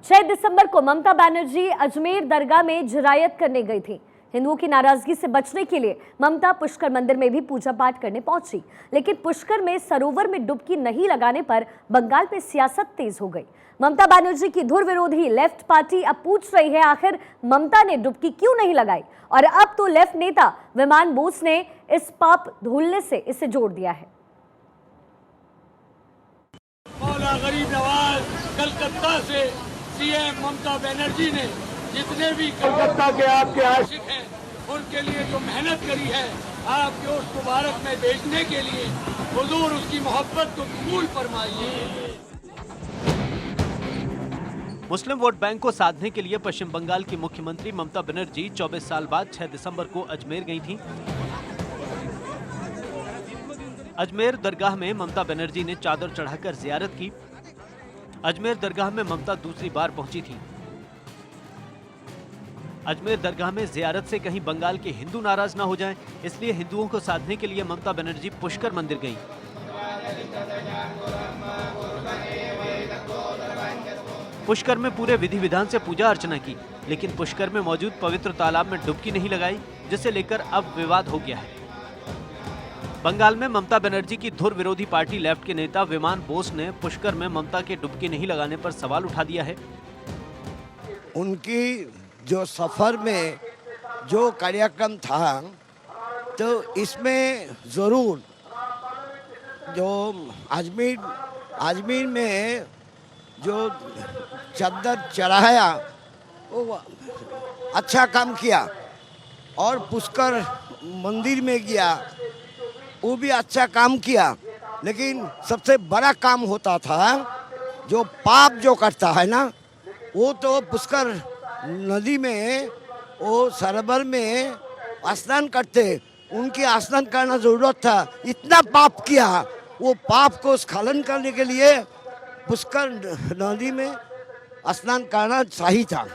6 दिसंबर को ममता बनर्जी अजमेर दरगाह में जिरायत करने गई थी। हिंदुओं की नाराजगी से बचने के लिए ममता पुष्कर मंदिर में भी पूजा पाठ करने पहुंची, लेकिन पुष्कर में सरोवर में डुबकी नहीं लगाने पर बंगाल में सियासत तेज हो गई। ममता बनर्जी की धुर विरोधी लेफ्ट पार्टी अब पूछ रही है, आखिर ममता ने डुबकी क्यों नहीं लगाई? और अब तो लेफ्ट नेता विमान बोस ने इस पाप धुलने से इसे जोड़ दिया है। मौला गरीब नवाज कलकत्ता से सीएम ममता बनर्जी ने जितने भी कलकत्ता के आपके आशिक हैं उनके लिए जो मेहनत करी है, आपके उस मुबारक में भेजने के लिए हुजूर उसकी मोहब्बत को कबूल फरमाइए। मुस्लिम वोट बैंक को साधने के लिए पश्चिम बंगाल की मुख्यमंत्री ममता बनर्जी 24 साल बाद 6 दिसंबर को अजमेर गई थीं। अजमेर दरगाह में ममता बनर्जी ने चादर चढ़ाकर जियारत की। अजमेर दरगाह में ममता दूसरी बार पहुंची थी। अजमेर दरगाह में जियारत से कहीं बंगाल के हिंदू नाराज ना हो जाएं, इसलिए हिंदुओं को साधने के लिए ममता बनर्जी पुष्कर मंदिर गई। पुष्कर में पूरे विधि विधान से पूजा अर्चना की, लेकिन पुष्कर में मौजूद पवित्र तालाब में डुबकी नहीं लगाई, जिसे लेकर अब विवाद हो गया है। बंगाल में ममता बनर्जी की धुर विरोधी पार्टी लेफ्ट के नेता विमान बोस ने पुष्कर में ममता के डुबकी नहीं लगाने पर सवाल उठा दिया है। उनकी जो सफर में जो कार्यक्रम था, तो इसमें जरूर जो अजमेर में जो चादर चढ़ाया वो अच्छा काम किया, और पुष्कर मंदिर में गया वो भी अच्छा काम किया, लेकिन सबसे बड़ा काम होता था जो पाप जो करता है ना, वो तो पुष्कर नदी में वो सरोवर में स्नान करते, उनके स्नान करना जरूरत था। इतना पाप किया, वो पाप को स्खलन करने के लिए पुष्कर नदी में स्नान करना सही था।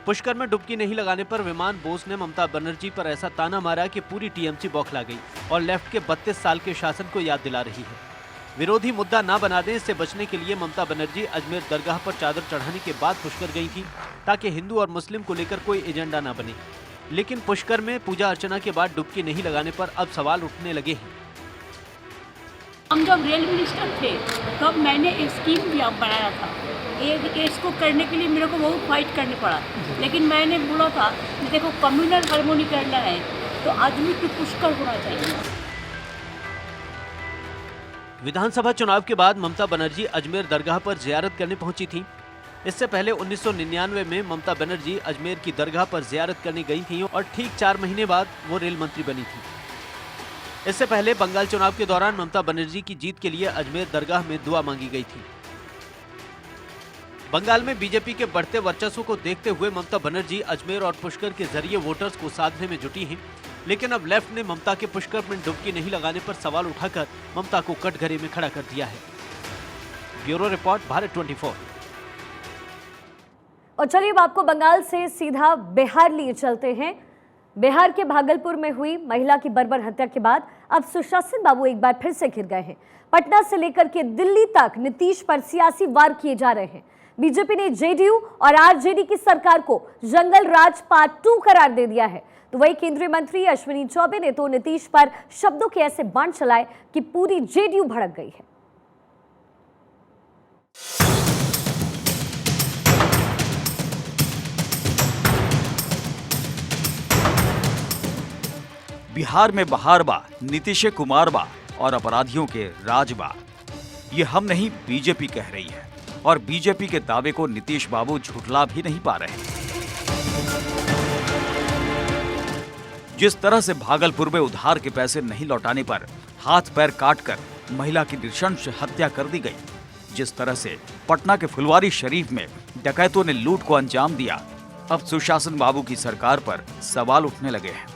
पुष्कर में डुबकी नहीं लगाने पर विमान बोस ने ममता बनर्जी पर ऐसा ताना मारा कि पूरी टीएमसी बौखला गई और लेफ्ट के 32 साल के शासन को याद दिला रही है। विरोधी मुद्दा ना बना दें, इससे बचने के लिए ममता बनर्जी अजमेर दरगाह पर चादर चढ़ाने के बाद पुष्कर गई थी, ताकि हिंदू और मुस्लिम को लेकर कोई एजेंडा ना बने। लेकिन पुष्कर में पूजा अर्चना के बाद डुबकी नहीं लगाने पर अब सवाल उठने लगे हैं। हम जब रेल मिनिस्टर थे तब मैंने एक स्कीम भी बनाया था। इसको करने के लिए मेरे को बहुत फाइट करने पड़ा, लेकिन मैंने बोला था कि देखो कम्युनल हार्मोनी करना है तो आदमी की पुष्कर होना चाहिए। विधानसभा चुनाव के बाद ममता बनर्जी अजमेर दरगाह पर जियारत करने पहुंची थी। इससे पहले 1999 में ममता बनर्जी अजमेर की दरगाह पर जियारत करने गई थी और ठीक 4 महीने बाद वो रेल मंत्री बनी थी। इससे पहले बंगाल चुनाव के दौरान ममता बनर्जी की जीत के लिए अजमेर दरगाह में दुआ मांगी गई थी। बंगाल में बीजेपी के बढ़ते वर्चस्व को देखते हुए ममता बनर्जी अजमेर और पुष्कर के जरिए वोटर्स को साधने में जुटी हैं, लेकिन अब लेफ्ट ने ममता के पुष्कर में डुबकी नहीं लगाने पर सवाल उठाकर ममता को कटघरे में खड़ा कर दिया है। Bureau report, Bharat 24। और चलिए अब आपको बंगाल से सीधा बिहार लिए चलते हैं। बिहार के भागलपुर में हुई महिला की बर्बर हत्या के बाद अब सुशासन बाबू एक बार फिर से घिर गए हैं। पटना से लेकर के दिल्ली तक नीतीश पर सियासी वार किए जा रहे हैं। बीजेपी ने जेडीयू और आरजेडी की सरकार को जंगल राज पार्ट 2 करार दे दिया है, तो वही केंद्रीय मंत्री अश्विनी चौबे ने तो नीतीश पर शब्दों के ऐसे बाण चलाए कि पूरी जेडीयू भड़क गई है। बिहार में बहार बा, नीतीश कुमार बा और अपराधियों के राज बा, ये हम नहीं बीजेपी कह रही है, और बीजेपी के दावे को नीतीश बाबू झुठला भी नहीं पा रहे। जिस तरह से भागलपुर में उधार के पैसे नहीं लौटाने पर हाथ पैर काटकर महिला की नृशंस हत्या कर दी गई, जिस तरह से पटना के फुलवारी शरीफ में डकैतों ने लूट को अंजाम दिया, अब सुशासन बाबू की सरकार पर सवाल उठने लगे हैं।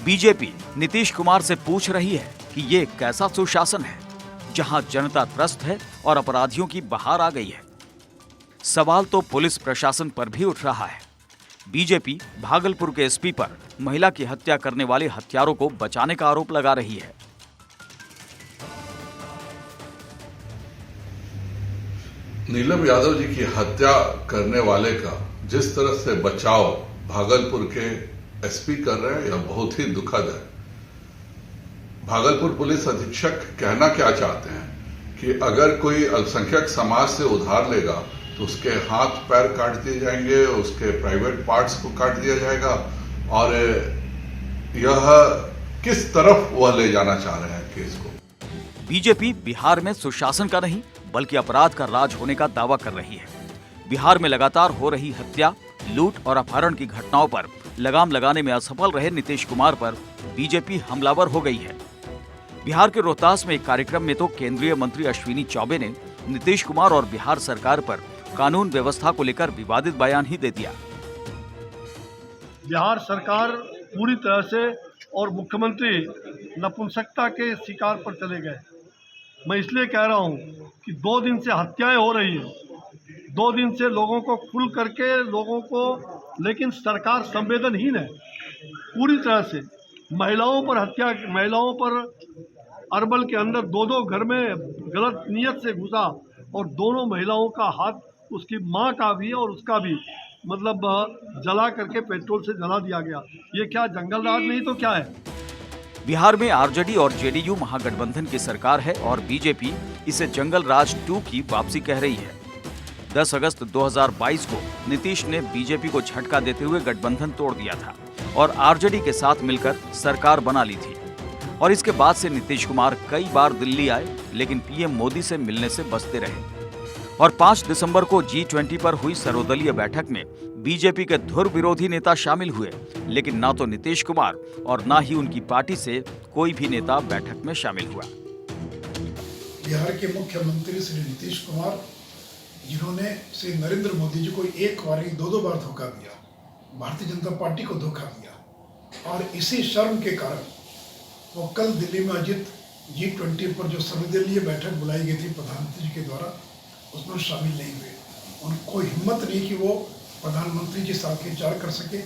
बीजेपी नीतीश कुमार से पूछ रही है कि ये कैसा सुशासन है जहां जनता त्रस्त है और अपराधियों की बहार आ गई है। सवाल तो पुलिस प्रशासन पर भी उठ रहा है। बीजेपी भागलपुर के एसपी पर महिला की हत्या करने वाले हत्यारों को बचाने का आरोप लगा रही है। नीलम यादव जी की हत्या करने वाले का जिस तरह से बचाव भागलपुर के एसपी कर रहे हैं यह बहुत ही दुखद है। भागलपुर पुलिस अधीक्षक कहना क्या चाहते हैं कि अगर कोई अल्पसंख्यक समाज से उधार लेगा तो उसके हाथ पैर काट दिए जाएंगे, उसके प्राइवेट पार्ट्स को काट दिया जाएगा, और यह किस तरफ वह ले जाना चाह रहे हैं केस को। बीजेपी बिहार में सुशासन का नहीं बल्कि अपराध का राज होने का दावा कर रही है। बिहार में लगातार हो रही हत्या, लूट और अपहरण की घटनाओं पर लगाम लगाने में असफल रहे नीतीश कुमार पर बीजेपी हमलावर हो गई है। बिहार के रोहतास में एक कार्यक्रम में तो केंद्रीय मंत्री अश्विनी चौबे ने नीतीश कुमार और बिहार सरकार पर कानून व्यवस्था को लेकर विवादित बयान ही दे दिया। बिहार सरकार पूरी तरह से और मुख्यमंत्री नपुंसकता के शिकार पर चले गए। मैं इसलिए कह रहा हूं कि 2 दिन से हत्याएं हो रही हैं, 2 दिन से लोगों को खुल करके लोगों को, लेकिन सरकार संवेदनहीन है पूरी तरह से। महिलाओं पर हत्या, महिलाओं पर अरबल के अंदर 2 घर में गलत नीयत से घुसा और दोनों महिलाओं का हाथ, उसकी मां का भी और उसका भी, मतलब जला करके पेट्रोल से जला दिया गया। ये क्या जंगल राज नहीं तो क्या है? बिहार में आरजेडी और जेडीयू महागठबंधन की सरकार है और बीजेपी इसे जंगल राज 2 की वापसी कह रही है। 10 अगस्त 2022 को नीतीश ने बीजेपी को झटका देते हुए गठबंधन तोड़ दिया था और आरजेडी के साथ मिलकर सरकार बना ली थी। और इसके बाद से नीतीश कुमार कई बार दिल्ली आए लेकिन पीएम मोदी से मिलने से बचते रहे। और 5 दिसंबर को G20 पर हुई सर्वदलीय बैठक में बीजेपी के धुर विरोधी नेता शामिल हुए, लेकिन ना तो नीतीश कुमार और ना ही उनकी पार्टी से कोई भी नेता बैठक में शामिल हुआ। बिहार के मुख्यमंत्री श्री नीतीश कुमार, जिन्होंने श्री नरेंद्र मोदी जी को एक बार ही 2 बार धोखा दिया, भारतीय जनता पार्टी को धोखा दिया, और इसी शर्म के कारण वो कल दिल्ली में आयोजित G20 पर जो सर्वदलीय बैठक बुलाई गई थी प्रधानमंत्री जी के द्वारा, उसमें शामिल नहीं हुए। उनको हिम्मत नहीं कि वो प्रधानमंत्री जी साथ विचार कर सके,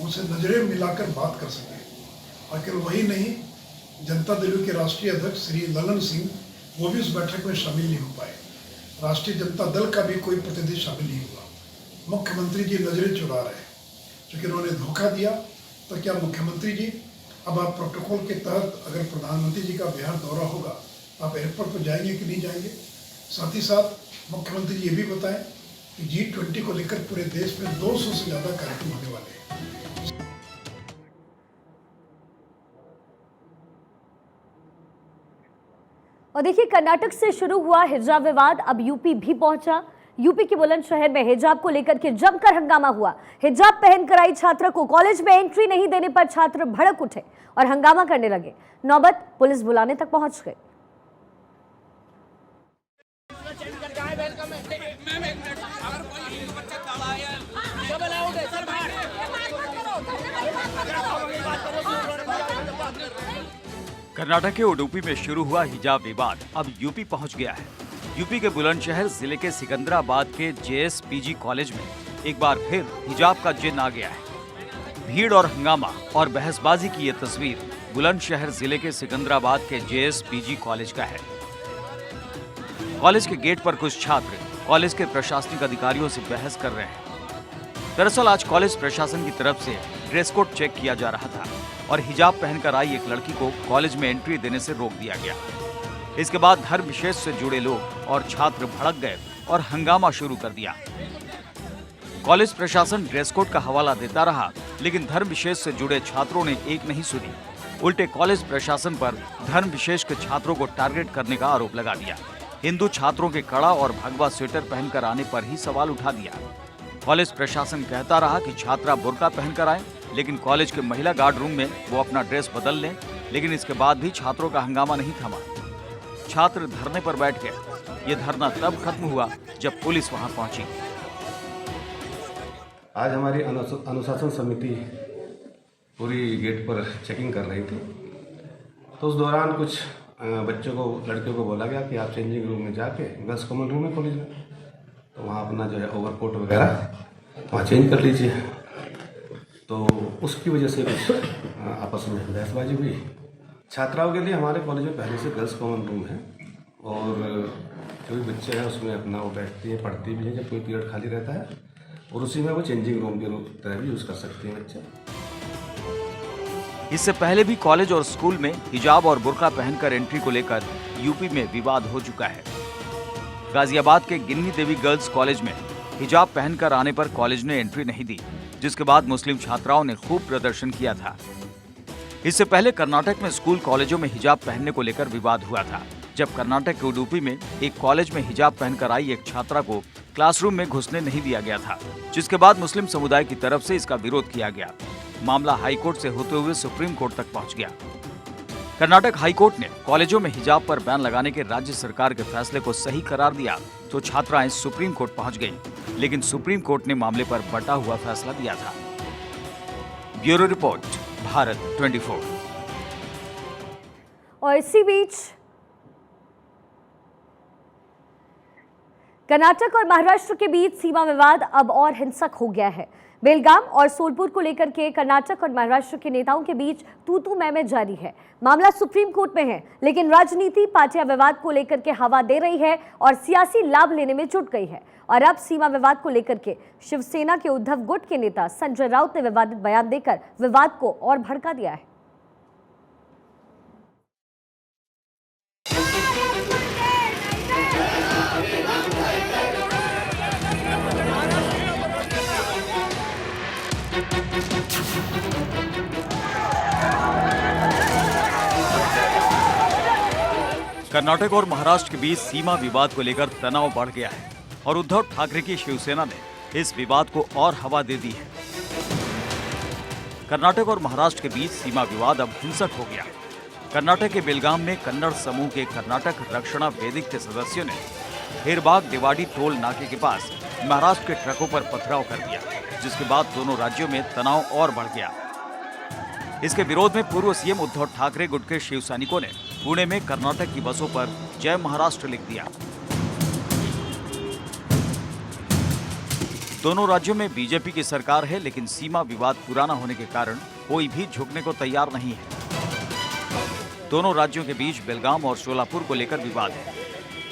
उनसे नजरें मिलाकर बात कर सके। और केवल वही नहीं, जनता दल के राष्ट्रीय अध्यक्ष श्री ललन सिंह, वो भी उस बैठक में शामिल नहीं हो पाए। राष्ट्रीय जनता दल का भी कोई प्रतिनिधि शामिल नहीं हुआ। मुख्यमंत्री जी नजरें चुरा रहे हैं, क्योंकि उन्होंने धोखा दिया। तो क्या मुख्यमंत्री जी अब आप प्रोटोकॉल के तहत अगर प्रधानमंत्री जी का बिहार दौरा होगा, आप एयरपोर्ट पर जाएंगे कि नहीं जाएंगे? साथ ही साथ मुख्यमंत्री जी ये भी बताएं कि G20 को लेकर पूरे देश में 200 से ज़्यादा कार्यक्रम होने वाले हैं। और देखिए, कर्नाटक से शुरू हुआ हिजाब विवाद अब यूपी भी पहुंचा। यूपी के बुलंदशहर में हिजाब को लेकर के जमकर हंगामा हुआ। हिजाब पहनकर आई छात्रा को कॉलेज में एंट्री नहीं देने पर छात्र भड़क उठे और हंगामा करने लगे। नौबत पुलिस बुलाने तक पहुंच गई। कर्नाटक के उडुपी में शुरू हुआ हिजाब विवाद अब यूपी पहुंच गया है। यूपी के बुलंदशहर जिले के सिकंदराबाद के JSPG कॉलेज में एक बार फिर हिजाब का जिन आ गया है। भीड़ और हंगामा और बहसबाजी की ये तस्वीर बुलंदशहर जिले के सिकंदराबाद के JSPG कॉलेज का है। कॉलेज के गेट पर कुछ छात्र कॉलेज के प्रशासनिक अधिकारियों से बहस कर रहे हैं। दरअसल आज कॉलेज प्रशासन की तरफ से ड्रेस कोड चेक किया जा रहा था और हिजाब पहनकर आई एक लड़की को कॉलेज में एंट्री देने से रोक दिया गया। इसके बाद धर्म विशेष से जुड़े लोग और छात्र भड़क गए और हंगामा शुरू कर दिया। कॉलेज प्रशासन ड्रेस कोड का हवाला देता रहा, लेकिन धर्म विशेष से जुड़े छात्रों ने एक नहीं सुनी। उल्टे कॉलेज प्रशासन पर धर्म विशेष के छात्रों को टारगेट करने का आरोप लगा दिया। हिंदू छात्रों के कड़ा और भगवा स्वेटर पहनकर आने पर ही सवाल उठा दिया। कॉलेज प्रशासन कहता रहा कि छात्रा बुर्का पहनकर आए, लेकिन कॉलेज के महिला गार्ड रूम में वो अपना ड्रेस बदल लें, लेकिन इसके बाद भी छात्रों का हंगामा नहीं थमा। छात्र धरने पर बैठ गए। ये धरना तब खत्म हुआ जब पुलिस वहां पहुंची। आज हमारी अनुशासन समिति पूरी गेट पर चेकिंग कर रही थी, तो उस दौरान कुछ बच्चों को, लड़कियों को बोला गया कि आप चेंजिंग रूम में जाके, गर्ल्स कॉमन रूम है कॉलेज में, तो वहाँ अपना जो है ओवरकोट वगैरह वहाँ चेंज कर लीजिए। तो उसकी वजह से कुछ आपस में बहसबाजी हुई। छात्राओं के लिए हमारे कॉलेज में पहले से गर्ल्स कॉमन रूम है, और जो भी बच्चे हैं उसमें अपना वो बैठती है, पढ़ती भी है जब कोई पीरियड खाली रहता है, और उसी में वो चेंजिंग रूम के तरह भी यूज़ कर सकती हैं बच्चे। इससे पहले भी कॉलेज और स्कूल में हिजाब और बुर्का पहनकर एंट्री को लेकर यूपी में विवाद हो चुका है। गाजियाबाद के गिन्नी देवी गर्ल्स कॉलेज में हिजाब पहनकर आने पर कॉलेज ने एंट्री नहीं दी, जिसके बाद मुस्लिम छात्राओं ने खूब प्रदर्शन किया था। इससे पहले कर्नाटक में स्कूल कॉलेजों में हिजाब पहनने को लेकर विवाद हुआ था, जब कर्नाटक के उडुपी में एक कॉलेज में हिजाब पहनकर आई एक छात्रा को क्लासरूम में घुसने नहीं दिया गया था, जिसके बाद मुस्लिम समुदाय की तरफ से इसका विरोध किया गया। मामला हाईकोर्ट से होते हुए सुप्रीम कोर्ट तक पहुंच गया। कर्नाटक हाईकोर्ट ने कॉलेजों में हिजाब पर बैन लगाने के राज्य सरकार के फैसले को सही करार दिया तो छात्राएं सुप्रीम कोर्ट पहुंच गईं, लेकिन सुप्रीम कोर्ट ने मामले पर बटा हुआ फैसला दिया था। Bureau report, Bharat 24। और इसी बीच कर्नाटक और महाराष्ट्र के बीच सीमा विवाद अब और हिंसक हो गया है। बेलगाम और सोलपुर को लेकर के कर्नाटक और महाराष्ट्र के नेताओं के बीच तू मैं जारी है। मामला सुप्रीम कोर्ट में है, लेकिन राजनीति पार्टियां विवाद को लेकर के हवा दे रही है और सियासी लाभ लेने में जुट गई है। और अब सीमा विवाद को लेकर के शिवसेना के उद्धव गुट के नेता संजय राउत ने विवादित बयान देकर विवाद को और भड़का दिया है। कर्नाटक और महाराष्ट्र के बीच सीमा विवाद को लेकर तनाव बढ़ गया है और उद्धव ठाकरे की शिवसेना ने इस विवाद को और हवा दे दी है। कर्नाटक और महाराष्ट्र के बीच सीमा विवाद अब हिंसक हो गया। कर्नाटक के बेलगाम में कन्नड़ समूह के कर्नाटक रक्षणा वेदिक के सदस्यों ने हेरबाग देवाड़ी टोल नाके के पास महाराष्ट्र के ट्रकों पर पथराव कर दिया, जिसके बाद दोनों राज्यों में तनाव और बढ़ गया। इसके विरोध में पूर्व सीएम उद्धव ठाकरे गुट के शिव सैनिकों ने पुणे में कर्नाटक की बसों पर जय महाराष्ट्र लिख दिया। दोनों राज्यों में बीजेपी की सरकार है, लेकिन सीमा विवाद पुराना होने के कारण कोई भी झुकने को तैयार नहीं है। दोनों राज्यों के बीच बेलगाम और सोलापुर को लेकर विवाद है।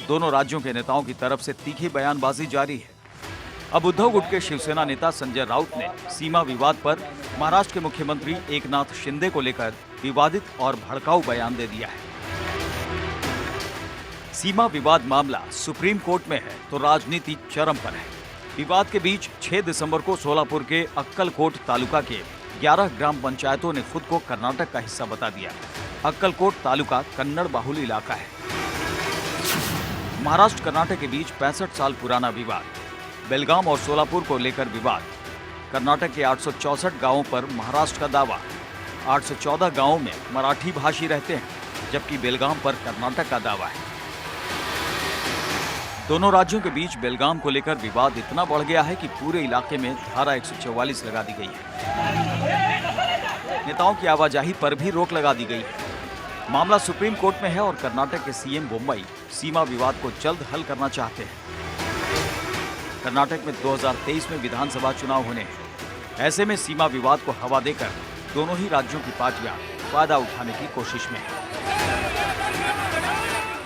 दोनों राज्यों के नेताओं की तरफ से तीखी बयानबाजी जारी है। अब उद्धव गुट के शिवसेना नेता संजय राउत ने सीमा विवाद पर महाराष्ट्र के मुख्यमंत्री एकनाथ शिंदे को लेकर विवादित और भड़काऊ बयान दे दिया है। सीमा विवाद मामला सुप्रीम कोर्ट में है तो राजनीति चरम पर है। विवाद के बीच 6 दिसंबर को सोलापुर के अक्कलकोट तालुका के 11 ग्राम पंचायतों ने खुद को कर्नाटक का हिस्सा बता दिया। अक्कलकोट तालुका कन्नड़ बाहुल इलाका है। महाराष्ट्र कर्नाटक के बीच 65 साल पुराना विवाद। बेलगाम और सोलापुर को लेकर विवाद। कर्नाटक के 864 गांवों पर महाराष्ट्र का दावा। 814 गांवों में मराठी भाषी रहते हैं, जबकि बेलगाम पर कर्नाटक का दावा है। दोनों राज्यों के बीच बेलगाम को लेकर विवाद इतना बढ़ गया है कि पूरे इलाके में धारा 144 लगा दी गई है। नेताओं की आवाजाही पर भी रोक लगा दी गई है। मामला सुप्रीम कोर्ट में है और कर्नाटक के सीएम बोम्मई सीमा विवाद को जल्द हल करना चाहते हैं। कर्नाटक में 2023 में विधानसभा चुनाव होने हैं। ऐसे में सीमा विवाद को हवा देकर दोनों ही राज्यों की पार्टियां फायदा उठाने की कोशिश में हैं।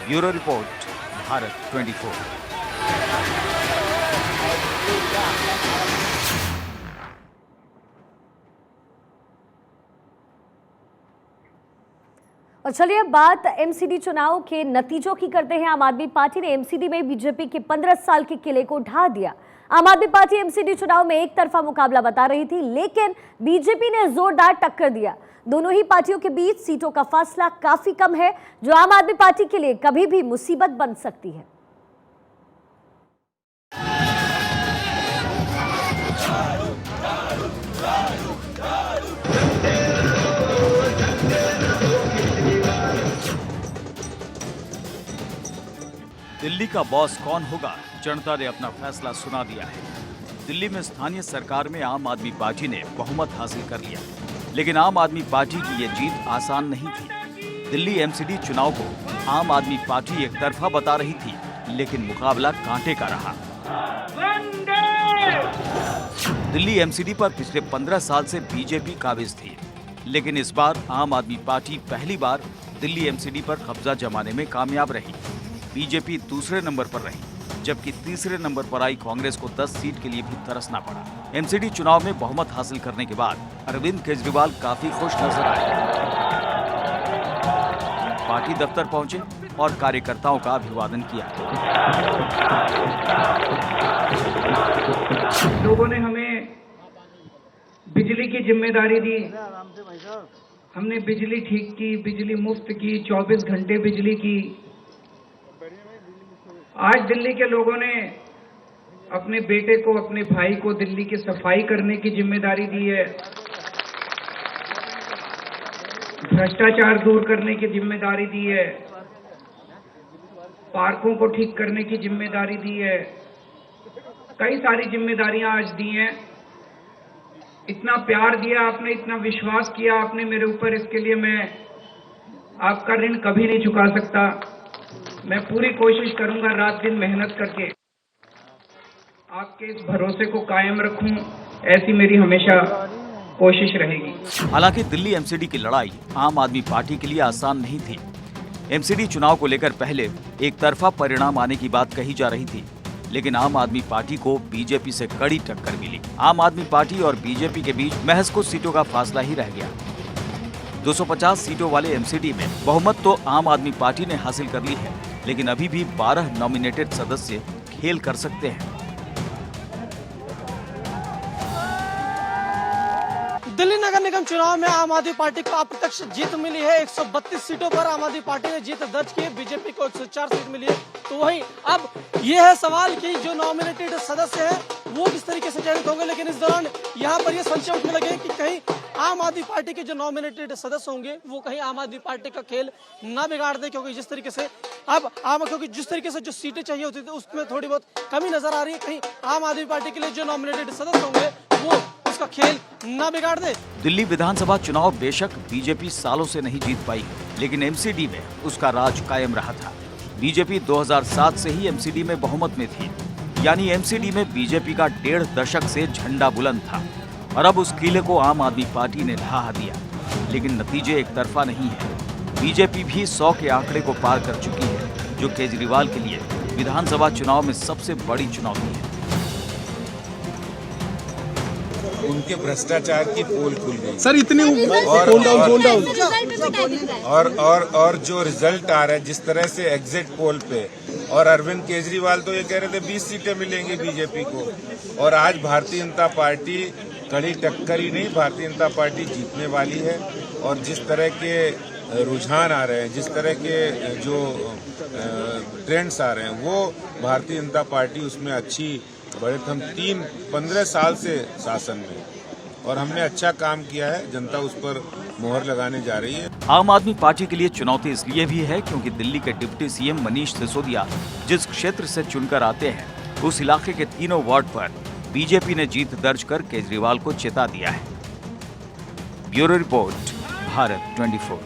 Bureau report, Bharat 24। और चलिए अब बात एमसीडी चुनाव के नतीजों की करते हैं। आम आदमी पार्टी ने एमसीडी में बीजेपी के 15 साल के किले को ढा दिया। आम आदमी पार्टी एमसीडी चुनाव में एक तरफा मुकाबला बता रही थी, लेकिन बीजेपी ने जोरदार टक्कर दिया। दोनों ही पार्टियों के बीच सीटों का फासला काफी कम है, जो आम आदमी पार्टी के लिए कभी भी मुसीबत बन सकती है। दिल्ली का बॉस कौन होगा, जनता ने अपना फैसला सुना दिया है। दिल्ली में स्थानीय सरकार में आम आदमी पार्टी ने बहुमत हासिल कर लिया, लेकिन आम आदमी पार्टी की ये जीत आसान नहीं थी। दिल्ली एमसीडी चुनाव को आम आदमी पार्टी एक तरफा बता रही थी, लेकिन मुकाबला कांटे का रहा। दिल्ली एमसीडी पर पिछले 15 साल से बीजेपी काबिज थी, लेकिन इस बार आम आदमी पार्टी पहली बार दिल्ली एमसीडी पर कब्जा जमाने में कामयाब रही। बीजेपी दूसरे नंबर पर रही, जबकि तीसरे नंबर पर आई कांग्रेस को 10 सीट के लिए भी तरसना पड़ा। एमसीडी चुनाव में बहुमत हासिल करने के बाद अरविंद केजरीवाल काफी खुश नजर आए। पार्टी दफ्तर पहुंचे और कार्यकर्ताओं का अभिवादन किया। लोगों ने हमें बिजली की जिम्मेदारी दी, हमने बिजली ठीक की, बिजली मुफ्त की, 24 घंटे बिजली की। आज दिल्ली के लोगों ने अपने बेटे को, अपने भाई को दिल्ली की सफाई करने की जिम्मेदारी दी है, भ्रष्टाचार दूर करने की जिम्मेदारी दी है, पार्कों को ठीक करने की जिम्मेदारी दी है, कई सारी जिम्मेदारियां आज दी हैं। इतना प्यार दिया आपने, इतना विश्वास किया आपने मेरे ऊपर, इसके लिए मैं आपका ऋण कभी नहीं चुका सकता। मैं पूरी कोशिश करूंगा रात दिन मेहनत करके आपके इस भरोसे को कायम रखूं, ऐसी मेरी हमेशा कोशिश रहेगी। हालांकि दिल्ली एमसीडी की लड़ाई आम आदमी पार्टी के लिए आसान नहीं थी। एमसीडी चुनाव को लेकर पहले एक तरफा परिणाम आने की बात कही जा रही थी, लेकिन आम आदमी पार्टी को बीजेपी से कड़ी टक्कर मिली। आम आदमी पार्टी और बीजेपी के बीच महज कुछ सीटों का फासला ही रह गया। 250 सीटों वाले एमसीडी में बहुमत तो आम आदमी पार्टी ने हासिल कर ली है, लेकिन अभी भी 12 नॉमिनेटेड सदस्य खेल कर सकते हैं। दिल्ली नगर निगम चुनाव में आम आदमी पार्टी को अप्रत्यक्ष जीत मिली है। 132 सीटों पर आम आदमी पार्टी ने जीत दर्ज की है, बीजेपी को 104 सीट मिली है। तो वहीं अब ये है सवाल कि जो नॉमिनेटेड सदस्य हैं वो किस तरीके से चयनित होंगे, लेकिन इस दौरान यहाँ पर ये संशय उठने लगे कि कहीं आम आदमी पार्टी के जो नॉमिनेटेड सदस्य होंगे वो कहीं आम आदमी पार्टी का खेल ना बिगाड़ दे, क्योंकि जिस तरीके से क्योंकि जिस तरीके से जो सीटें चाहिए होती थी उसमें थोड़ी बहुत कमी नजर आ रही है। कहीं आम आदमी पार्टी के लिए जो नॉमिनेटेड सदस्य होंगे वो उसका खेल ना बिगाड़ दे। दिल्ली विधानसभा चुनाव बेशक बीजेपी सालों से नहीं जीत पाई, लेकिन एमसीडी में उसका राज कायम रहा था। बीजेपी 2007 से ही एमसीडी में बहुमत में थी, यानी एमसीडी में बीजेपी का 1.5 दशक से झंडा बुलंद था, और अब उस किले को आम आदमी पार्टी ने ढहा दिया। लेकिन नतीजे एक तरफा नहीं है। बीजेपी भी 100 के आंकड़े को पार कर चुकी है, जो केजरीवाल के लिए विधानसभा चुनाव में सबसे बड़ी चुनौती है। उनके भ्रष्टाचार की पोल खुल गई सर, इतनी और जो रिजल्ट आ रहा है, जिस तरह से एग्जिट पोल पे, और अरविंद केजरीवाल तो ये कह रहे थे 20 सीटें मिलेंगी बीजेपी को, और आज भारतीय जनता पार्टी कड़ी टक्कर ही नहीं, भारतीय जनता पार्टी जीतने वाली है। और जिस तरह के रुझान आ रहे हैं, जिस तरह के जो ट्रेंड्स आ रहे हैं, वो भारतीय जनता पार्टी उसमें अच्छी बड़े। हम 15 साल से शासन में, और हमने अच्छा काम किया है, जनता उस पर मोहर लगाने जा रही है। आम आदमी पार्टी के लिए चुनौती इसलिए भी है क्योंकि दिल्ली के डिप्टी सीएम मनीष सिसोदिया जिस क्षेत्र से चुनकर आते हैं, उस इलाके के तीनों वार्ड पर बीजेपी ने जीत दर्ज कर केजरीवाल को चेता दिया है। Bureau report, Bharat 24।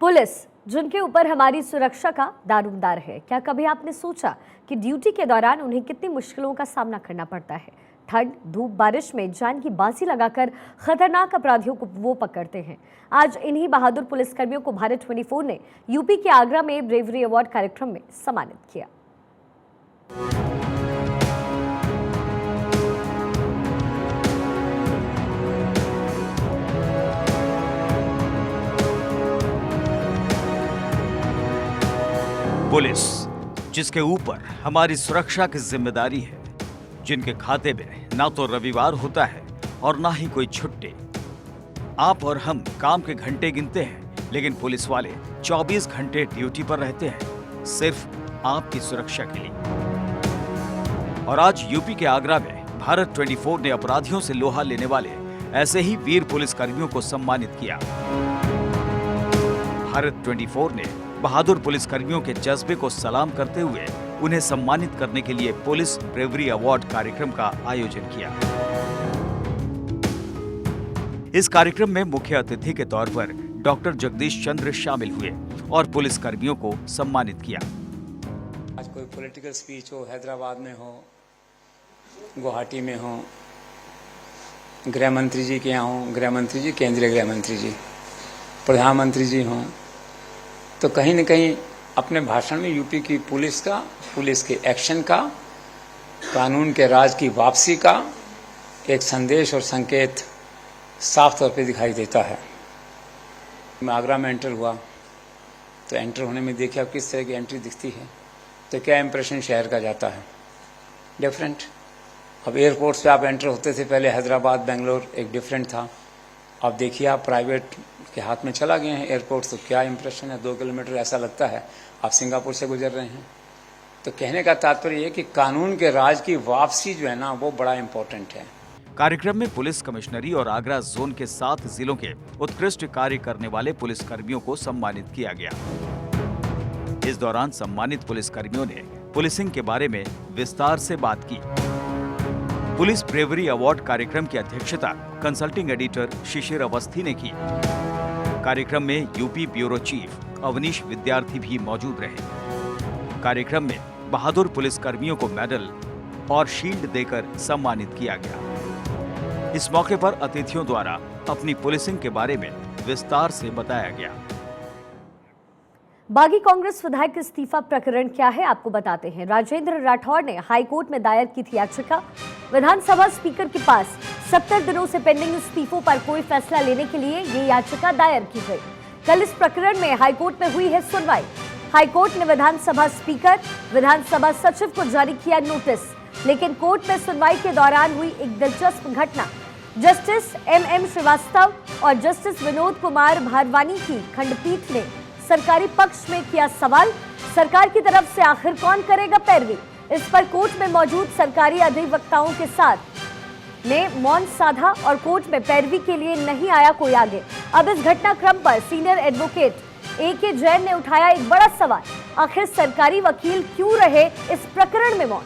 पुलिस जिनके ऊपर हमारी सुरक्षा का दारोमदार है, क्या कभी आपने सोचा कि ड्यूटी के दौरान उन्हें कितनी मुश्किलों का सामना करना पड़ता है? ठंड, धूप, बारिश में जान की बाजी लगाकर खतरनाक अपराधियों को वो पकड़ते हैं। आज इन्हीं बहादुर पुलिसकर्मियों को भारत 24 ने यूपी के आगरा में ब्रेवरी अवार्ड कार्यक्रम में सम्मानित किया। पुलिस जिसके ऊपर हमारी सुरक्षा की जिम्मेदारी है, जिनके खाते में ना तो रविवार होता है और ना ही कोई छुट्टी। आप और हम काम के घंटे गिनते हैं, लेकिन पुलिस वाले 24 घंटे ड्यूटी पर रहते हैं, सिर्फ आपकी सुरक्षा के लिए। और आज यूपी के आगरा में भारत 24 ने अपराधियों से लोहा लेने वाले ऐसे ही वीर पुलिसकर्मियों को सम्मानित किया। भारत 24 ने बहादुर पुलिसकर्मियों के जज्बे को सलाम करते हुए उन्हें सम्मानित करने के लिए पुलिस ब्रेवरी अवार्ड कार्यक्रम का आयोजन किया। इस कार्यक्रम में मुख्य अतिथि के तौर पर डॉक्टर जगदीश चंद्र शामिल हुए और पुलिसकर्मियों को सम्मानित किया। आज कोई पॉलिटिकल स्पीच हो, हैदराबाद में हो, गुवाहाटी में हो, गृह मंत्री जी के यहाँ हूँ, गृह मंत्री जी, केंद्रीय गृह मंत्री जी, प्रधानमंत्री जी हों, तो कहीं न कहीं अपने भाषण में यूपी की पुलिस का, पुलिस के एक्शन का, कानून के राज की वापसी का एक संदेश और संकेत साफ तौर पे दिखाई देता है। मैं आगरा में एंटर हुआ तो एंटर होने में देखिए अब किस तरह की एंट्री दिखती है, तो क्या इंप्रेशन शहर का जाता है, डिफरेंट। अब एयरपोर्ट से आप एंटर होते थे, पहले हैदराबाद, बेंगलोर एक डिफरेंट था। अब देखिए आप प्राइवेट के हाथ में चला गए हैं एयरपोर्ट, तो क्या इंप्रेशन है, 2 किलोमीटर ऐसा लगता है आप सिंगापुर से गुजर रहे हैं। तो कहने का तात्पर्य ये कि कानून के राज की वापसी जो है ना, वो बड़ा इंपॉर्टेंट है। कार्यक्रम में पुलिस कमिश्नरी और आगरा जोन के 7 जिलों के उत्कृष्ट कार्य करने वाले पुलिस कर्मियों को सम्मानित किया गया। इस दौरान सम्मानित पुलिस कर्मियों ने पुलिसिंग के बारे में विस्तार से बात की। पुलिस ब्रेवरी अवार्ड कार्यक्रम की अध्यक्षता कंसल्टिंग एडिटर शिशिर अवस्थी ने की। कार्यक्रम में यूपी ब्यूरो चीफ अवनीश विद्यार्थी भी मौजूद रहे। कार्यक्रम में बहादुर पुलिस कर्मियों को मेडल और शील्ड देकर सम्मानित किया गया। इस मौके पर अतिथियों द्वारा अपनी पुलिसिंग के बारे में विस्तार से बताया गया। बागी कांग्रेस विधायक इस्तीफा प्रकरण क्या है, आपको बताते हैं। राजेंद्र राठौड़ ने हाईकोर्ट में दायर की थी याचिका। विधानसभा स्पीकर के पास 70 दिनों से पेंडिंग इस्तीफों पर कोई फैसला लेने के लिए ये याचिका दायर की गई। कल इस प्रकरण में हाईकोर्ट में हुई है सुनवाई। हाईकोर्ट ने विधानसभा स्पीकर, विधानसभा सचिव को जारी किया नोटिस, लेकिन कोर्ट में सुनवाई के दौरान हुई एक दिलचस्प घटना। जस्टिस एम श्रीवास्तव और जस्टिस विनोद कुमार भारवानी की खंडपीठ ने सरकारी पक्ष में किया सवाल, सरकार की तरफ से आखिर कौन करेगा पैरवी। इस पर कोर्ट में मौजूद सरकारी अधिवक्ताओं के साथ ने मौन साधा और कोर्ट में पैरवी के लिए नहीं आया कोई आगे। अब इस घटनाक्रम पर सीनियर एडवोकेट AK जैन ने उठाया एक बड़ा सवाल, आखिर सरकारी वकील क्यों रहे इस प्रकरण में मौन।